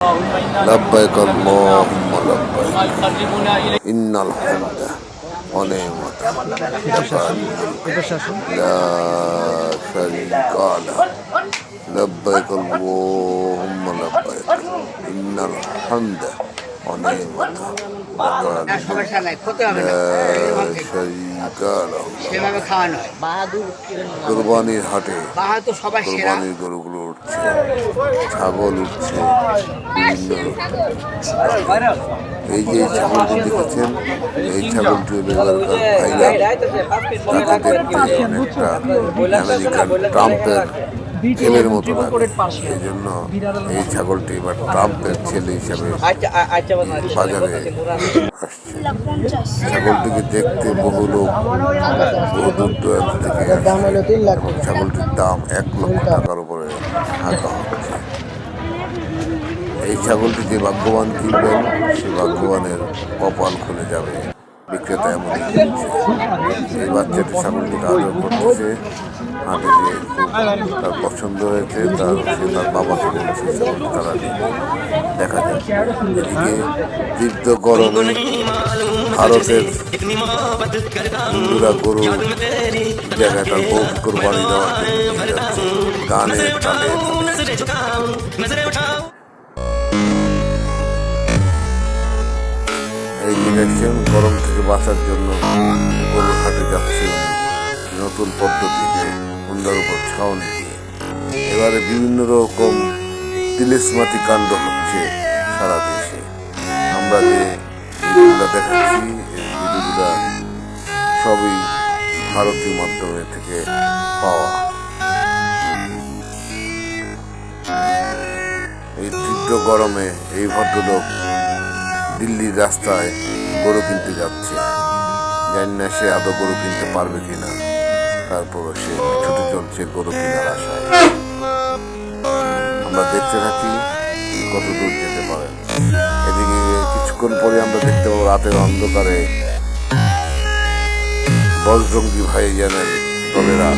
لبيك اللهم لبيك إن الحمد ونعمة لك لا شريك له لبيك اللهم لبيك إن الحمد ونعمة لك لا شريك له কুরবানির হাটে কুরবানির গরুগুলো উঠছে, ছাগল উঠছে বিভিন্ন। এই যে ছাগলটি দেখেছেন, এই ছাগলটি হলো এবারকার ভাইরাল। তাকে দেখতে অনেকটা আমেরিকান ট্রাম্পের ছেলের মতো লাগে। এই জন্য এই ছাগলটি এবার ট্রাম্পের ছেলে হিসাবে বাজারে আসছে। ছাগলটিকে দেখতে বহু লোক বহু দূর দূরান্ত থেকে আসছে এবং ছাগলটির দাম 1 লক্ষ টাকার উপরে হাঁকা হচ্ছে। এই ছাগলটি যে ভাগ্যবান কিনবেন, সে ভাগ্যবানের কপাল খুলে যাবে। বিক্রেতা এমনই কিনছে। এই বাচ্চাটি ছাগলটিকে আদর করতেছে, হাটে যে খুব তার পছন্দ হয়েছে, সে তার বাবাকে বলছে ছাগলটি তারা নিবে। দেখা যায় এদিকে তীব্র গরমে ভারতের হিন্দুরা গরু জায়গায় তার বউকে কোরবানি দেওয়ার জন্য নিয়ে যাচ্ছে গানের তালে তালে। এই যে দেখছেন, গরম থেকে বাঁচার জন্য গরুর হাটে যাচ্ছে নতুন পদ্ধতিতে হুন্ডার উপর ছাউনি দিয়ে। এবারে বিভিন্ন রকম তিলিস্মাতি কাণ্ড হচ্ছে সারা দেশে। আমরা যে ভিডিওগুলো দেখাচ্ছি, এই ভিডিওগুলো সবই ভারতীয় মাধ্যমে থেকে পাওয়া। এই তীব্র গরমে এই ভদ্রলোক দিল্লির রাস্তায় গরু কিনতে যাচ্ছে। জানি না সে আদৌ গরু কিনতে পারবে কিনা, তারপরও সে ছুটে চলছে গরু কেনার আশায়। আমরা দেখতে থাকি কত দূর যেতে পারেন। এদিকে কিছুক্ষণ পরে আমরা দেখতে পাবো রাতের অন্ধকারে বজরঙ্গি ভাইজানের দলেরা,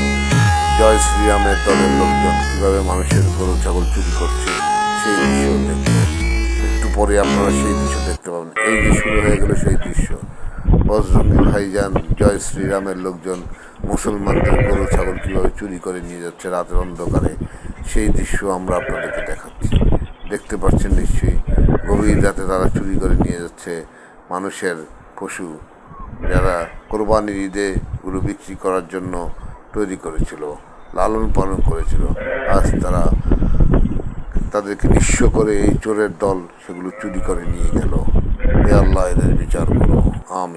জয় শ্রীরামের দলের লোকজন কিভাবে মানুষের গরু ছাগল চুরি করছে সেই দৃশ্য দেখতে। একটু পরে আপনারা সেই দৃশ্য দেখতে পাবেন। এই যে শুরু হয়ে গেল সেই দৃশ্য, বজরঙ্গি ভাইজান জয় শ্রীরামের লোকজন মুসলমানদের গরু ছাগল কীভাবে চুরি করে নিয়ে যাচ্ছে রাতের অন্ধকারে, সেই দৃশ্য আমরা আপনাদেরকে দেখাচ্ছি। দেখতে পাচ্ছেন নিশ্চয়ই, গভীর রাতে তারা চুরি করে নিয়ে যাচ্ছে মানুষের পশু, যারা কোরবানির ঈদে গরু বিক্রি করার জন্য তৈরি করেছিল, লালন পালন করেছিল। আজ তারা তাদেরকে নিঃস্ব করে এই চোরের দল সেগুলো চুরি করে নিয়ে গেল। হে আল্লাহ, এদের বিচার করো। আমি